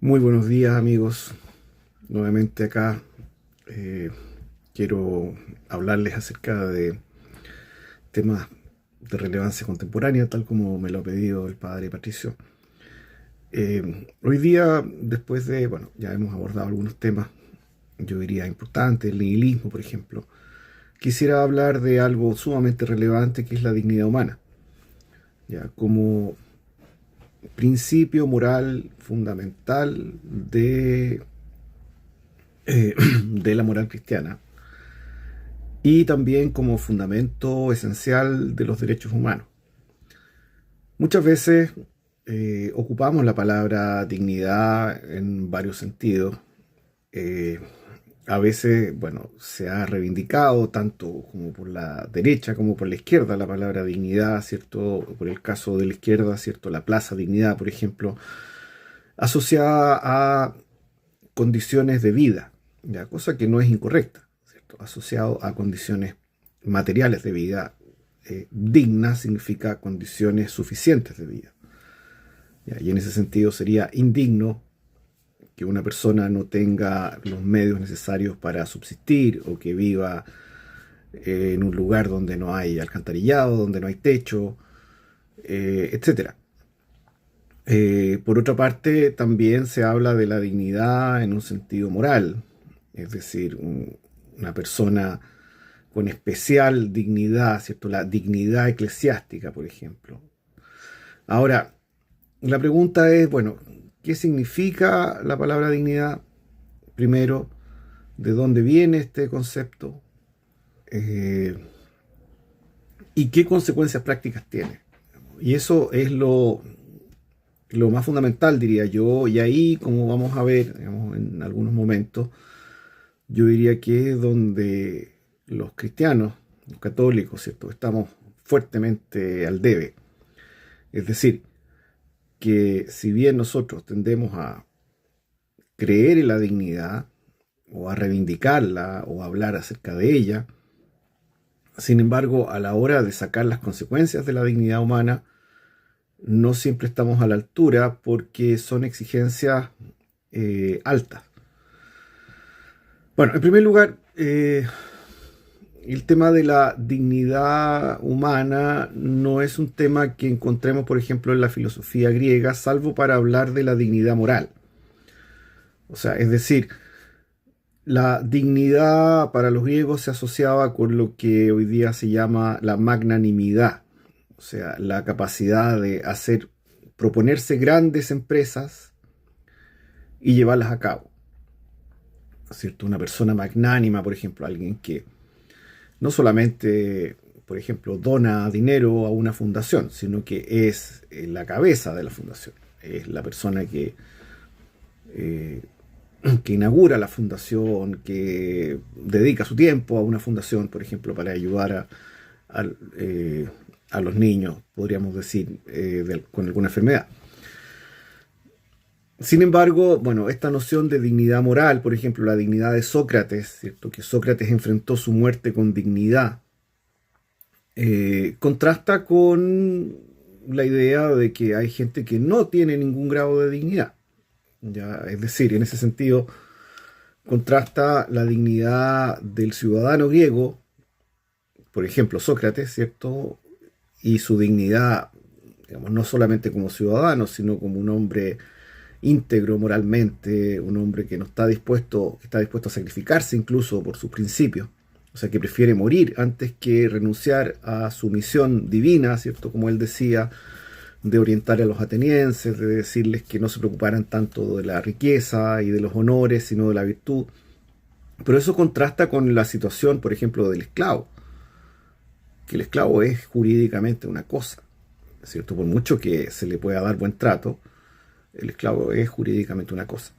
Muy buenos días amigos, nuevamente acá quiero hablarles acerca de temas de relevancia contemporánea, tal como me lo ha pedido el padre Patricio. Hoy día, después de, bueno, ya hemos abordado algunos temas, yo diría importantes, el nihilismo por ejemplo, quisiera hablar de algo sumamente relevante que es la dignidad humana, ya como principio moral fundamental de la moral cristiana y también como fundamento esencial de los derechos humanos. Muchas veces ocupamos la palabra dignidad en varios sentidos. Eh, a veces, bueno, se ha reivindicado tanto como por la derecha como por la izquierda la palabra dignidad, ¿cierto? Por el caso de la izquierda, ¿cierto? La Plaza Dignidad, por ejemplo, asociada a condiciones de vida, ¿ya? Cosa que no es incorrecta, ¿cierto? Asociado a condiciones materiales de vida. Digna significa condiciones suficientes de vida, ¿ya? Y en ese sentido sería indigno que una persona no tenga los medios necesarios para subsistir o que viva en un lugar donde no hay alcantarillado, donde no hay techo, etcétera. Por otra parte, también se habla de la dignidad en un sentido moral, es decir, una persona con especial dignidad, ¿cierto? La dignidad eclesiástica, por ejemplo. Ahora, la pregunta es, bueno, ¿qué significa la palabra dignidad? Primero, ¿de dónde viene este concepto? Eh, ¿Y qué consecuencias prácticas tiene? Y eso es lo más fundamental, diría yo, y ahí, como vamos a ver, digamos, en algunos momentos, yo diría que es donde los cristianos, los católicos, ¿cierto? Estamos fuertemente al debe. Es decir, que si bien nosotros tendemos a creer en la dignidad, o a reivindicarla, o a hablar acerca de ella, sin embargo, a la hora de sacar las consecuencias de la dignidad humana, no siempre estamos a la altura porque son exigencias altas. Bueno, en primer lugar, el tema de la dignidad humana no es un tema que encontremos, por ejemplo, en la filosofía griega, salvo para hablar de la dignidad moral. O sea, es decir, la dignidad para los griegos se asociaba con lo que hoy día se llama la magnanimidad, o sea, la capacidad de proponerse grandes empresas y llevarlas a cabo, ¿cierto? Una persona magnánima, por ejemplo, alguien que no solamente, por ejemplo, dona dinero a una fundación, sino que es la cabeza de la fundación, es la persona eh, que inaugura la fundación, que dedica su tiempo a una fundación, por ejemplo, para ayudar a, a los niños, podríamos decir, con alguna enfermedad. Sin embargo, bueno, esta noción de dignidad moral, por ejemplo, la dignidad de Sócrates, ¿cierto? Que Sócrates enfrentó su muerte con dignidad, contrasta con la idea de que hay gente que no tiene ningún grado de dignidad. ¿Ya? Es decir, en ese sentido, contrasta la dignidad del ciudadano griego, por ejemplo, Sócrates, ¿cierto? Y su dignidad, digamos, no solamente como ciudadano, sino como un hombre íntegro moralmente, un hombre que no está dispuesto, que está dispuesto a sacrificarse incluso por sus principios. O sea, que prefiere morir antes que renunciar a su misión divina, ¿cierto? Como él decía, de orientar a los atenienses, de decirles que no se preocuparan tanto de la riqueza y de los honores, sino de la virtud. Pero eso contrasta con la situación, por ejemplo, del esclavo, que el esclavo es jurídicamente una cosa, ¿cierto? Por mucho que se le pueda dar buen trato, el esclavo es jurídicamente una cosa.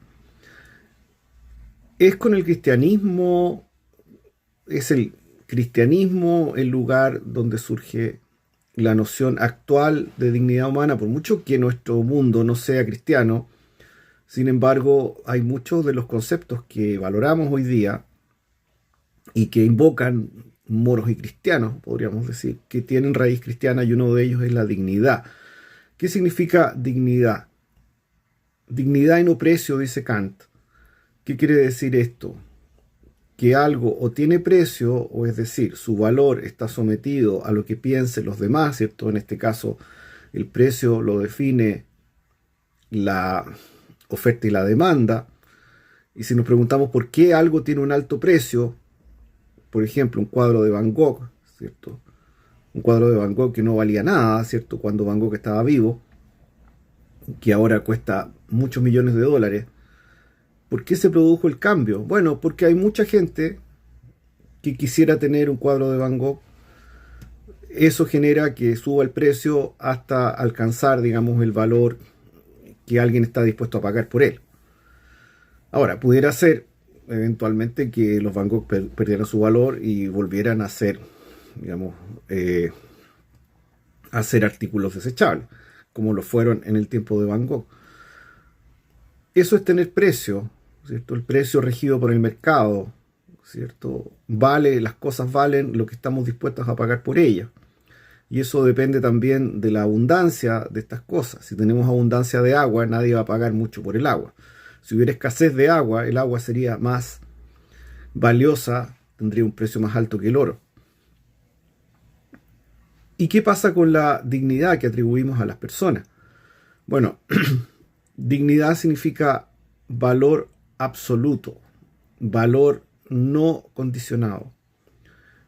Es con el cristianismo, es el cristianismo el lugar donde surge la noción actual de dignidad humana, por mucho que nuestro mundo no sea cristiano. Sin embargo, hay muchos de los conceptos que valoramos hoy día y que invocan moros y cristianos, podríamos decir, que tienen raíz cristiana, y uno de ellos es la dignidad. ¿Qué significa dignidad? dignidad y no precio, dice Kant. ¿Qué quiere decir esto? Que algo o tiene precio, o es decir, su valor está sometido a lo que piensen los demás, ¿cierto? En este caso, el precio lo define la oferta y la demanda. Y si nos preguntamos por qué algo tiene un alto precio, por ejemplo, un cuadro de Van Gogh, ¿cierto? Un cuadro de Van Gogh que no valía nada, ¿cierto? Cuando Van Gogh estaba vivo, que ahora cuesta muchos millones de dólares. ¿Por qué se produjo el cambio? Bueno, porque hay mucha gente que quisiera tener un cuadro de Van Gogh. Eso genera que suba el precio hasta alcanzar, digamos, el valor que alguien está dispuesto a pagar por él. Ahora, pudiera ser eventualmente que los Van Gogh perdieran su valor y volvieran a ser, digamos, a ser artículos desechables, como lo fueron en el tiempo de Van Gogh. Eso es tener precio, ¿cierto? El precio regido por el mercado, ¿cierto? Las cosas valen lo que estamos dispuestos a pagar por ellas. Y eso depende también de la abundancia de estas cosas. Si tenemos abundancia de agua, nadie va a pagar mucho por el agua. Si hubiera escasez de agua, el agua sería más valiosa, tendría un precio más alto que el oro. ¿Y qué pasa con la dignidad que atribuimos a las personas? Bueno, dignidad significa valor absoluto, valor no condicionado.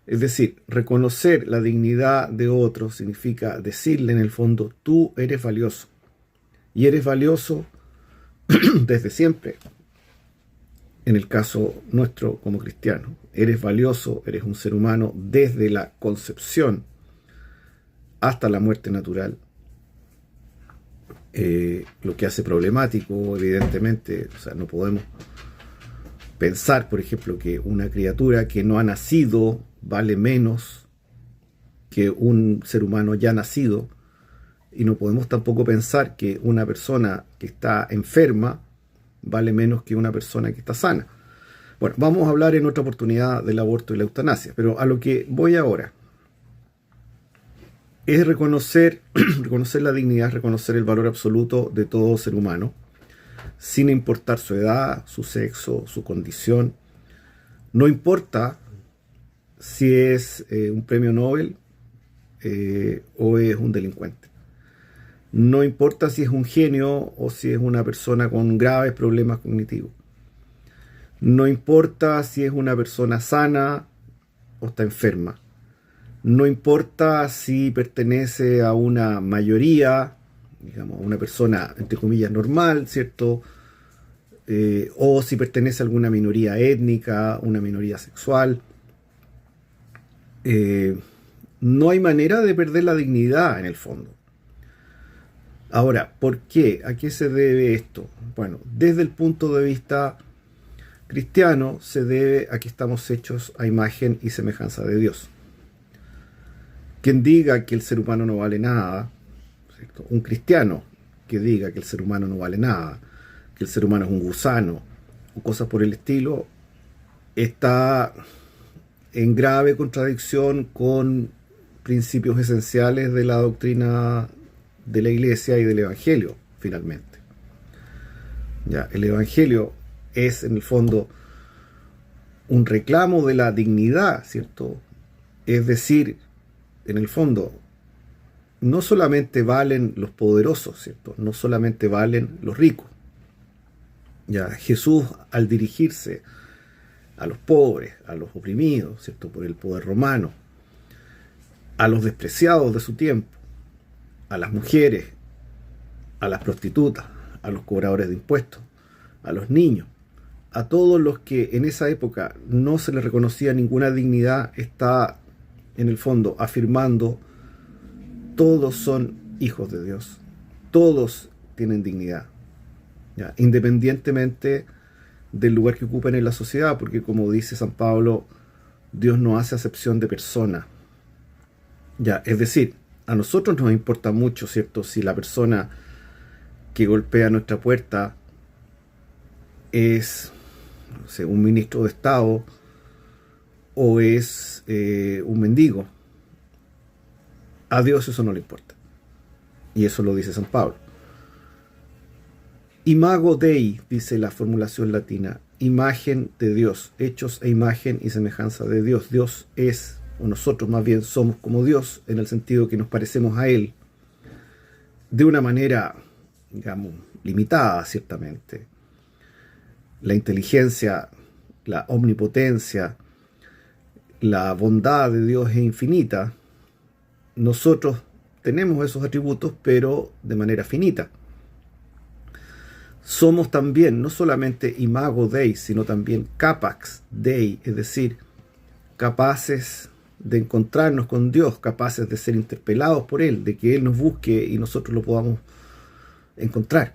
Es decir, reconocer la dignidad de otro significa decirle en el fondo, tú eres valioso. Y eres valioso desde siempre. En el caso nuestro como cristianos, eres valioso, eres un ser humano desde la concepción hasta la muerte natural. Lo que hace problemático, evidentemente, o sea, no podemos pensar, por ejemplo, que una criatura que no ha nacido vale menos que un ser humano ya nacido, y no podemos tampoco pensar que una persona que está enferma vale menos que una persona que está sana. Bueno, vamos a hablar en otra oportunidad del aborto y la eutanasia, pero a lo que voy ahora es reconocer la dignidad, reconocer el valor absoluto de todo ser humano, sin importar su edad, su sexo, su condición. No importa si es un premio Nobel o es un delincuente. No importa si es un genio o si es una persona con graves problemas cognitivos. No importa si es una persona sana o está enferma. No importa si pertenece a una mayoría, digamos, a una persona, entre comillas, normal, ¿cierto? O si pertenece a alguna minoría étnica, una minoría sexual. No hay manera de perder la dignidad en el fondo. Ahora, ¿por qué? ¿A qué se debe esto? Bueno, desde el punto de vista cristiano se debe a que estamos hechos a imagen y semejanza de Dios. Quien diga que el ser humano no vale nada, ¿cierto? Un cristiano que diga que el ser humano no vale nada, que el ser humano es un gusano o cosas por el estilo, está en grave contradicción con principios esenciales de la doctrina de la Iglesia y del Evangelio, finalmente. Ya, el Evangelio es, en el fondo, un reclamo de la dignidad, ¿cierto? Es decir, en el fondo, no solamente valen los poderosos, ¿cierto? No solamente valen los ricos. Ya, Jesús, al dirigirse a los pobres, a los oprimidos, ¿cierto? Por el poder romano, a los despreciados de su tiempo, a las mujeres, a las prostitutas, a los cobradores de impuestos, a los niños, a todos los que en esa época no se les reconocía ninguna dignidad, está en el fondo afirmando: todos son hijos de Dios, todos tienen dignidad, ¿ya? Independientemente del lugar que ocupen en la sociedad, porque como dice San Pablo, Dios no hace acepción de persona. Ya, es decir, a nosotros nos importa mucho, ¿cierto?, si la persona que golpea nuestra puerta es, no sé, un ministro de Estado o es un mendigo. A Dios eso no le importa. Y eso lo dice San Pablo. Imago Dei, dice la formulación latina, imagen de Dios, hechos e imagen y semejanza de Dios. Dios es, o nosotros más bien somos como Dios, en el sentido que nos parecemos a Él, de una manera, digamos, limitada, ciertamente. La inteligencia, la omnipotencia, la bondad de Dios es infinita. Nosotros tenemos esos atributos, pero de manera finita. Somos también, no solamente imago Dei, sino también capax Dei, es decir, capaces de encontrarnos con Dios, capaces de ser interpelados por Él, de que Él nos busque y nosotros lo podamos encontrar.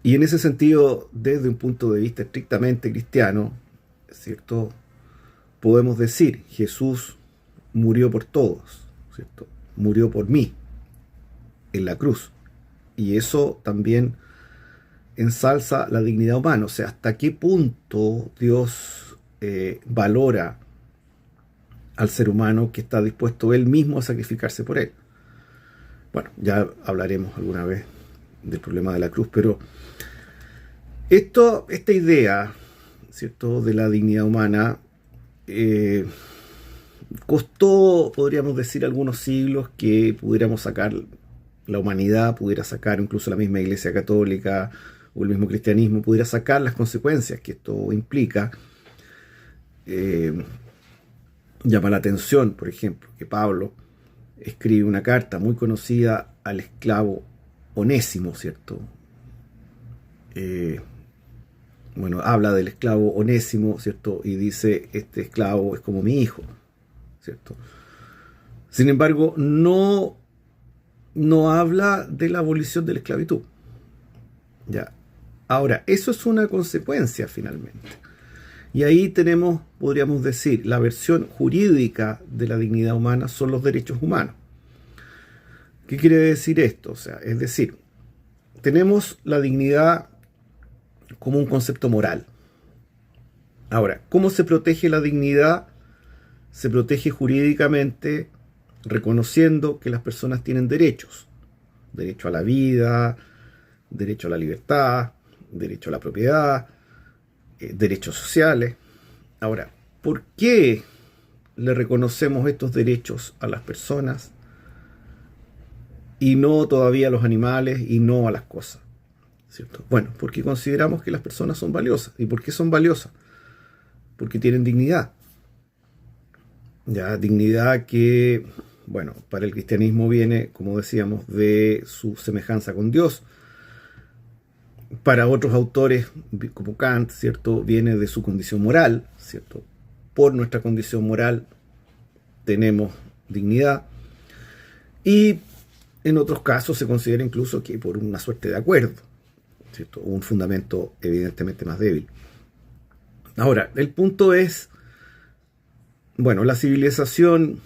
Y en ese sentido, desde un punto de vista estrictamente cristiano, ¿cierto?, podemos decir, Jesús murió por todos, ¿cierto? Murió por mí en la cruz. Y eso también ensalza la dignidad humana. O sea, hasta qué punto Dios valora al ser humano que está dispuesto él mismo a sacrificarse por él. Bueno, ya hablaremos alguna vez del problema de la cruz, pero esta idea, ¿cierto?, de la dignidad humana costó, podríamos decir, algunos siglos que pudiéramos sacar, la humanidad pudiera sacar, incluso la misma Iglesia Católica o el mismo cristianismo pudiera sacar las consecuencias que esto implica. Llama la atención, por ejemplo, que Pablo escribe una carta muy conocida al esclavo Onésimo, ¿cierto? Bueno, habla del esclavo Onésimo, ¿cierto? Y dice, este esclavo es como mi hijo, ¿cierto? Sin embargo, no habla de la abolición de la esclavitud. ¿Ya? Ahora, eso es una consecuencia finalmente. Y ahí tenemos, podríamos decir, la versión jurídica de la dignidad humana son los derechos humanos. ¿Qué quiere decir esto? O sea, es decir, tenemos la dignidad como un concepto moral. Ahora, ¿cómo se protege la dignidad? Se protege jurídicamente reconociendo que las personas tienen derechos. Derecho a la vida, derecho a la libertad, derecho a la propiedad, derechos sociales. Ahora, ¿por qué le reconocemos estos derechos a las personas y no todavía a los animales y no a las cosas? ¿Cierto? Bueno, porque consideramos que las personas son valiosas. ¿Y por qué son valiosas? Porque tienen dignidad. Ya, dignidad que, bueno, para el cristianismo viene, como decíamos, de su semejanza con Dios. Para otros autores, como Kant, ¿cierto?, viene de su condición moral, ¿cierto? Por nuestra condición moral tenemos dignidad. Y en otros casos se considera incluso que por una suerte de acuerdo, ¿cierto?, un fundamento evidentemente más débil. Ahora, el punto es, bueno, la civilización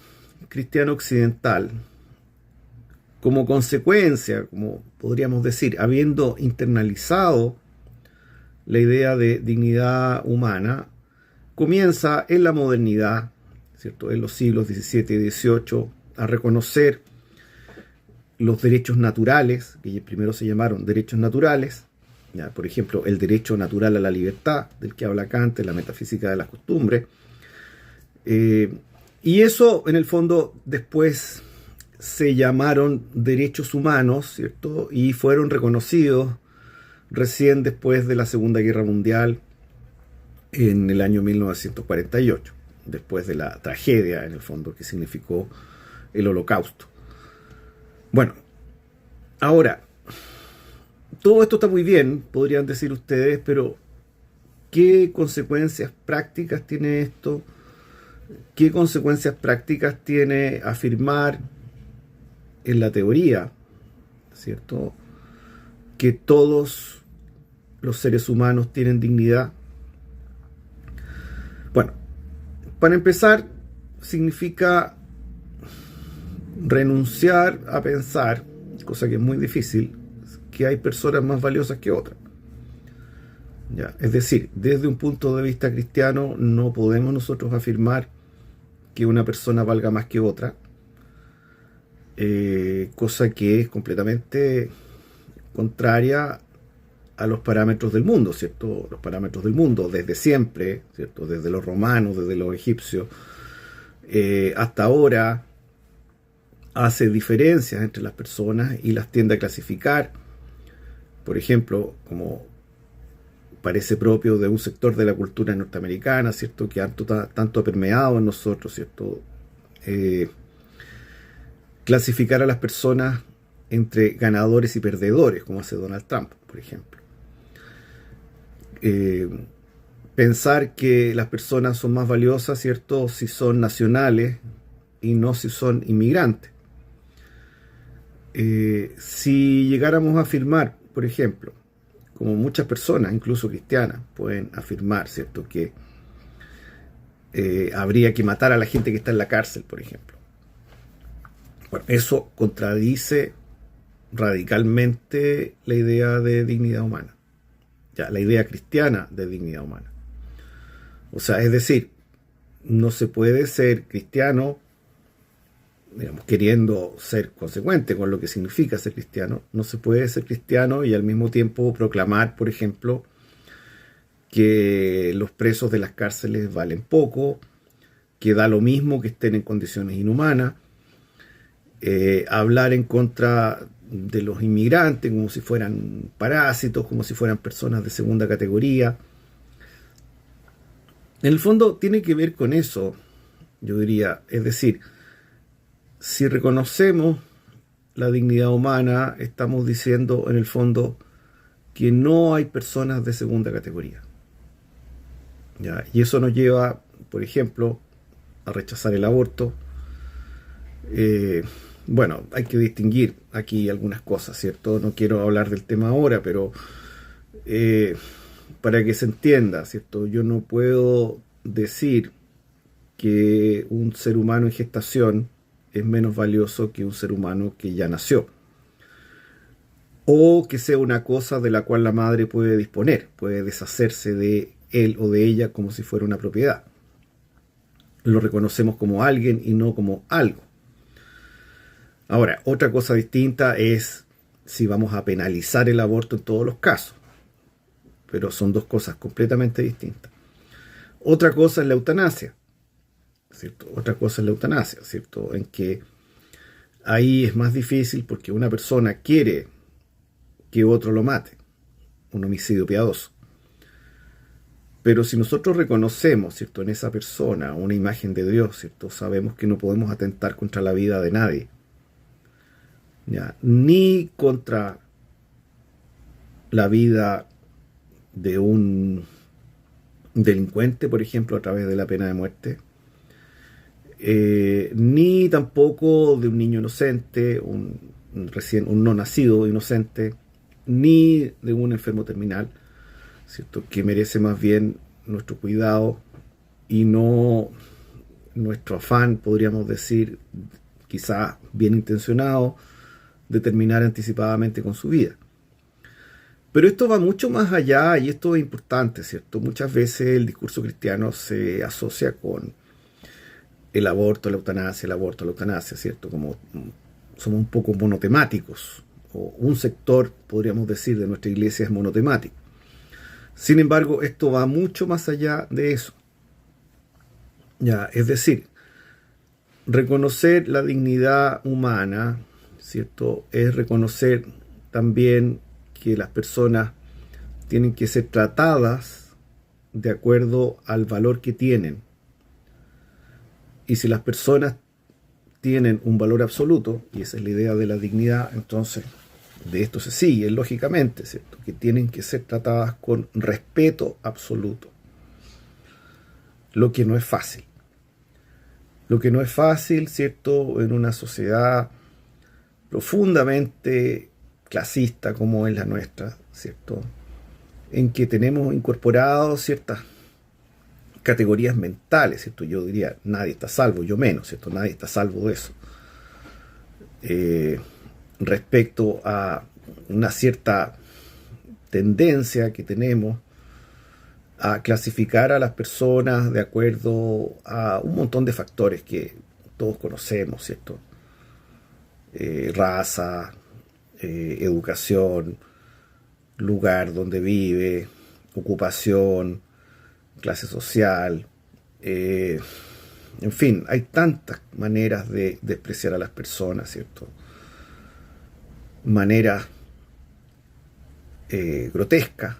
cristiana occidental, como consecuencia, como podríamos decir, habiendo internalizado la idea de dignidad humana, comienza en la modernidad, ¿cierto?, en los siglos XVII y XVIII, a reconocer los derechos naturales, que primero se llamaron derechos naturales, ¿ya? Por ejemplo, el derecho natural a la libertad, del que habla Kant en la metafísica de las costumbres. Y eso, en el fondo, después se llamaron derechos humanos, ¿cierto?, y fueron reconocidos recién después de la Segunda Guerra Mundial, en el año 1948, después de la tragedia, en el fondo, que significó el Holocausto. Bueno, ahora, todo esto está muy bien, podrían decir ustedes, pero ¿qué consecuencias prácticas tiene esto? ¿Qué consecuencias prácticas tiene afirmar en la teoría, ¿cierto?, que todos los seres humanos tienen dignidad? Bueno, para empezar, significa renunciar a pensar, cosa que es muy difícil, que hay personas más valiosas que otras. ¿Ya? Es decir, desde un punto de vista cristiano no podemos nosotros afirmar que una persona valga más que otra, cosa que es completamente contraria a los parámetros del mundo, ¿cierto? Los parámetros del mundo desde siempre, ¿cierto? Desde los romanos, desde los egipcios, hasta ahora hace diferencias entre las personas y las tiende a clasificar, por ejemplo, como parece propio de un sector de la cultura norteamericana, ¿cierto? Que tanto ha permeado en nosotros, ¿cierto? Clasificar a las personas entre ganadores y perdedores, como hace Donald Trump, por ejemplo. Pensar que las personas son más valiosas, ¿cierto?, si son nacionales y no si son inmigrantes. Si llegáramos a afirmar, por ejemplo, como muchas personas, incluso cristianas, pueden afirmar, ¿cierto?, que habría que matar a la gente que está en la cárcel, por ejemplo. Bueno, eso contradice radicalmente la idea de dignidad humana, ya, la idea cristiana de dignidad humana. O sea, es decir, no se puede ser cristiano, digamos, queriendo ser consecuente con lo que significa ser cristiano. No se puede ser cristiano y al mismo tiempo proclamar, por ejemplo, que los presos de las cárceles valen poco, que da lo mismo que estén en condiciones inhumanas, hablar en contra de los inmigrantes como si fueran parásitos, como si fueran personas de segunda categoría. En el fondo tiene que ver con eso, yo diría. Es decir, si reconocemos la dignidad humana, estamos diciendo en el fondo que no hay personas de segunda categoría, ¿ya? Y eso nos lleva, por ejemplo, a rechazar el aborto. Bueno, hay que distinguir aquí algunas cosas, ¿cierto? No quiero hablar del tema ahora, pero para que se entienda, ¿cierto? Yo no puedo decir que un ser humano en gestación es menos valioso que un ser humano que ya nació, o que sea una cosa de la cual la madre puede disponer, puede deshacerse de él o de ella como si fuera una propiedad. Lo reconocemos como alguien y no como algo. Ahora, otra cosa distinta es si vamos a penalizar el aborto en todos los casos, pero son dos cosas completamente distintas. Otra cosa es la eutanasia, ¿cierto? Otra cosa es la eutanasia, ¿cierto? En que ahí es más difícil porque una persona quiere que otro lo mate, un homicidio piadoso. Pero si nosotros reconocemos, ¿cierto?, en esa persona una imagen de Dios, ¿cierto?, sabemos que no podemos atentar contra la vida de nadie, ¿ya?, ni contra la vida de un delincuente, por ejemplo, a través de la pena de muerte, ni tampoco de un niño inocente, un no nacido inocente, ni de un enfermo terminal, ¿cierto?, que merece más bien nuestro cuidado y no nuestro afán, podríamos decir, quizás bien intencionado, de terminar anticipadamente con su vida. Pero esto va mucho más allá y esto es importante, ¿cierto? Muchas veces el discurso cristiano se asocia con el aborto, la eutanasia, ¿cierto? Como somos un poco monotemáticos, o un sector, podríamos decir, de nuestra iglesia es monotemático. Sin embargo, esto va mucho más allá de eso. Ya, es decir, reconocer la dignidad humana, ¿cierto?, es reconocer también que las personas tienen que ser tratadas de acuerdo al valor que tienen. Y si las personas tienen un valor absoluto, y esa es la idea de la dignidad, entonces de esto se sigue, lógicamente, ¿cierto?, que tienen que ser tratadas con respeto absoluto. Lo que no es fácil. Lo que no es fácil, ¿cierto?, en una sociedad profundamente clasista como es la nuestra, ¿cierto?, en que tenemos incorporados ciertas categorías mentales, ¿cierto? Yo diría, nadie está salvo, yo menos, ¿cierto? Nadie está salvo de eso. Respecto a una cierta tendencia que tenemos a clasificar a las personas de acuerdo a un montón de factores que todos conocemos, ¿cierto? Raza, educación, lugar donde vive, ocupación, clase social, en fin, hay tantas maneras de despreciar a las personas, ¿cierto? Maneras grotescas,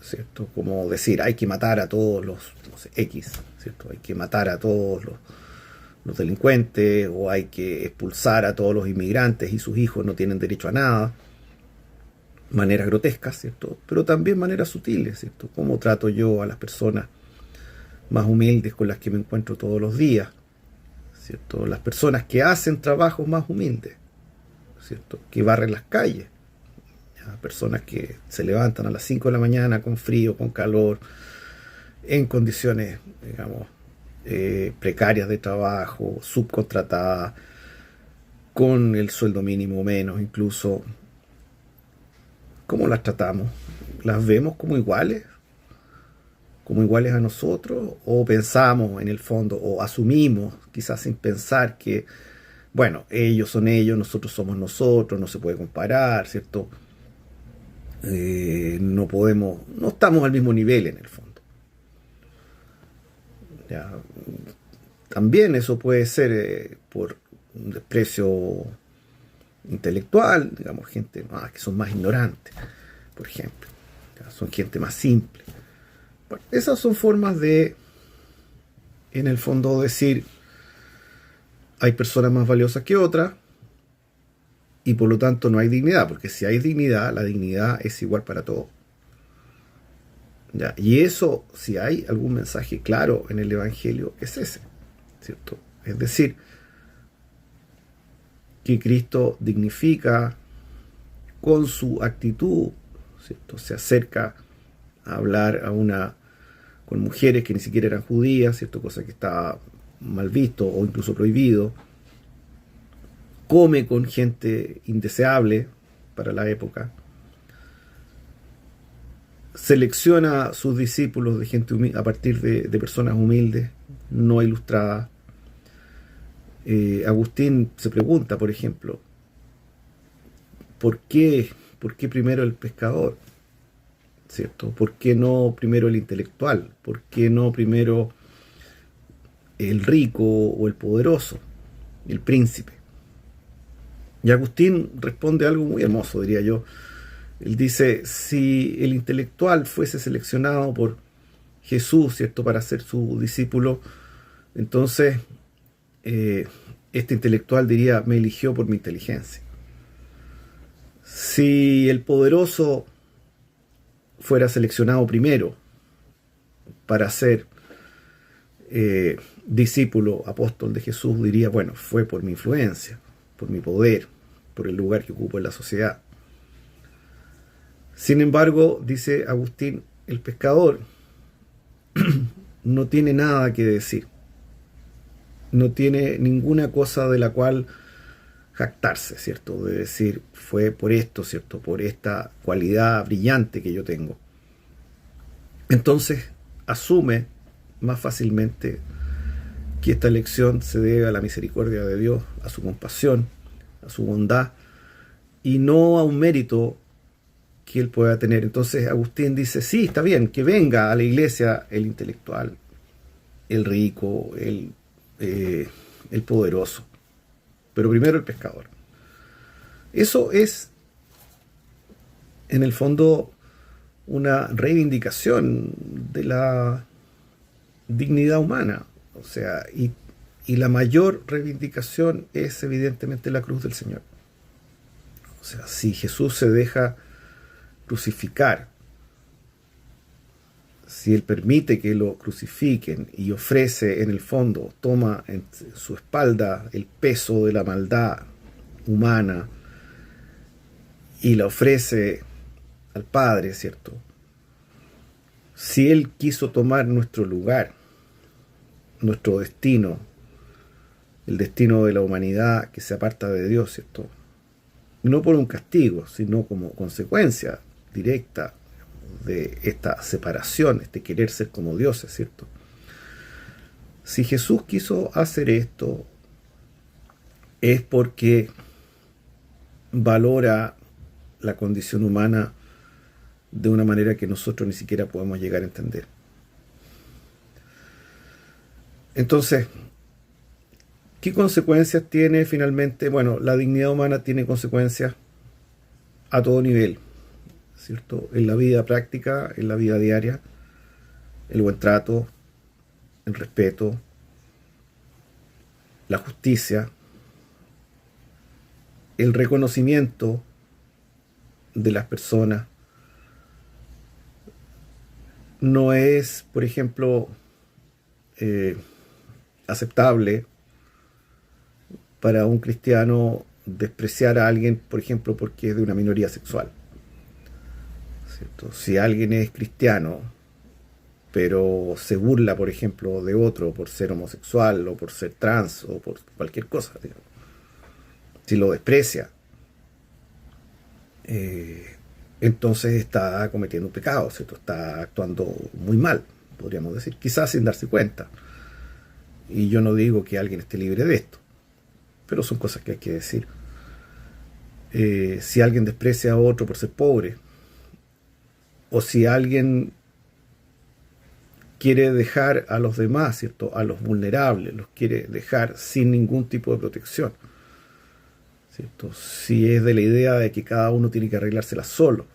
¿cierto? Como decir, hay que matar a todos los, no sé, X, ¿cierto? Hay que matar a todos los delincuentes, o hay que expulsar a todos los inmigrantes y sus hijos no tienen derecho a nada. Maneras grotescas, ¿cierto? Pero también maneras sutiles, ¿cierto? ¿Cómo trato yo a las personas más humildes con las que me encuentro todos los días, ¿cierto? Las personas que hacen trabajos más humildes, ¿cierto? Que barren las calles, ¿ya? Personas que se levantan a las 5 de la mañana con frío, con calor, en condiciones, digamos, precarias de trabajo, subcontratadas, con el sueldo mínimo menos incluso. ¿Cómo las tratamos? ¿Las vemos como iguales? ¿Como iguales a nosotros? ¿O pensamos en el fondo, o asumimos, quizás sin pensar, que, bueno, ellos son ellos, nosotros somos nosotros, no se puede comparar, ¿cierto? No podemos, no estamos al mismo nivel en el fondo. Ya, también eso puede ser por un desprecio intelectual, digamos, gente que son más ignorantes, por ejemplo, ya, son gente más simple. Bueno, esas son formas de, en el fondo, decir, hay personas más valiosas que otras y por lo tanto no hay dignidad, porque si hay dignidad, la dignidad es igual para todos. ¿Ya? Y eso, si hay algún mensaje claro en el Evangelio, es ese, ¿cierto? Es decir, que Cristo dignifica con su actitud, ¿cierto? Se acerca a hablar con mujeres que ni siquiera eran judías, ¿cierto? Cosa que estaba mal visto o incluso prohibido. Come con gente indeseable para la época. Selecciona sus discípulos de gente a partir de personas humildes, no ilustradas. Agustín se pregunta, por ejemplo, ¿por qué primero el pescador? ¿Cierto? ¿Por qué no primero el intelectual? ¿Por qué no primero el rico o el poderoso, el príncipe? Y Agustín responde algo muy hermoso, diría yo. Él dice, si el intelectual fuese seleccionado por Jesús, ¿cierto?, para ser su discípulo, entonces este intelectual diría, me eligió por mi inteligencia. Si el poderoso fuera seleccionado primero para ser discípulo, apóstol de Jesús, diría, bueno, fue por mi influencia, por mi poder, por el lugar que ocupo en la sociedad. Sin embargo, dice Agustín, el pescador no tiene nada que decir, no tiene ninguna cosa de la cual jactarse, ¿cierto? De decir, fue por esto, ¿cierto? Por esta cualidad brillante que yo tengo. Entonces, asume más fácilmente que esta elección se debe a la misericordia de Dios, a su compasión, a su bondad, y no a un mérito que él pueda tener. Entonces Agustín dice, sí, está bien, que venga a la iglesia el intelectual, el rico, el poderoso, pero primero el pescador. Eso es, en el fondo, una reivindicación de la dignidad humana. O sea, y la mayor reivindicación es evidentemente la cruz del Señor. O sea, si Jesús se deja crucificar, si Él permite que lo crucifiquen y ofrece, en el fondo, toma en su espalda el peso de la maldad humana y la ofrece al Padre, ¿cierto? Si Él quiso tomar nuestro lugar, nuestro destino, el destino de la humanidad que se aparta de Dios, ¿cierto?, no por un castigo, sino como consecuencia directa de esta separación, este querer ser como dioses, ¿cierto? Si Jesús quiso hacer esto, es porque valora la condición humana de una manera que nosotros ni siquiera podemos llegar a entender. Entonces, ¿qué consecuencias tiene finalmente? Bueno, la dignidad humana tiene consecuencias a todo nivel, ¿cierto? En la vida práctica, en la vida diaria, el buen trato, el respeto, la justicia, el reconocimiento de las personas. No es, por ejemplo, aceptable para un cristiano despreciar a alguien, por ejemplo, porque es de una minoría sexual, ¿cierto? Si alguien es cristiano, pero se burla, por ejemplo, de otro por ser homosexual o por ser trans o por cualquier cosa, digamos, si lo desprecia, entonces está cometiendo un pecado, ¿cierto? Está actuando muy mal, podríamos decir, quizás sin darse cuenta. Y yo no digo que alguien esté libre de esto, pero son cosas que hay que decir. Si alguien desprecia a otro por ser pobre, o si alguien quiere dejar a los demás, ¿cierto?, a los vulnerables, los quiere dejar sin ningún tipo de protección, ¿cierto? Si es de la idea de que cada uno tiene que arreglársela solo,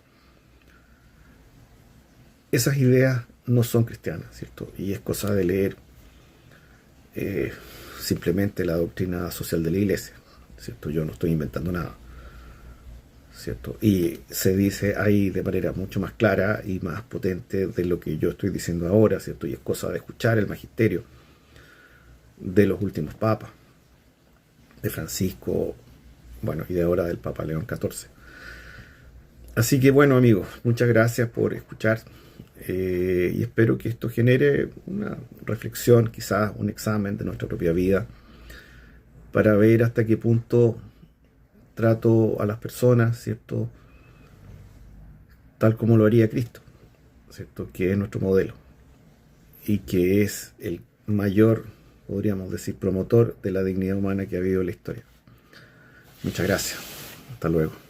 esas ideas no son cristianas, ¿cierto? Y es cosa de leer simplemente la doctrina social de la Iglesia, ¿cierto? Yo no estoy inventando nada, ¿cierto? Y se dice ahí de manera mucho más clara y más potente de lo que yo estoy diciendo ahora, ¿cierto? Y es cosa de escuchar el magisterio de los últimos papas, de Francisco, bueno, y de ahora del Papa León XIV. Así que bueno, amigos, muchas gracias por escuchar y espero que esto genere una reflexión, quizás un examen de nuestra propia vida, para ver hasta qué punto trato a las personas, ¿cierto?, tal como lo haría Cristo, ¿cierto?, que es nuestro modelo y que es el mayor, podríamos decir, promotor de la dignidad humana que ha habido en la historia. Muchas gracias. Hasta luego.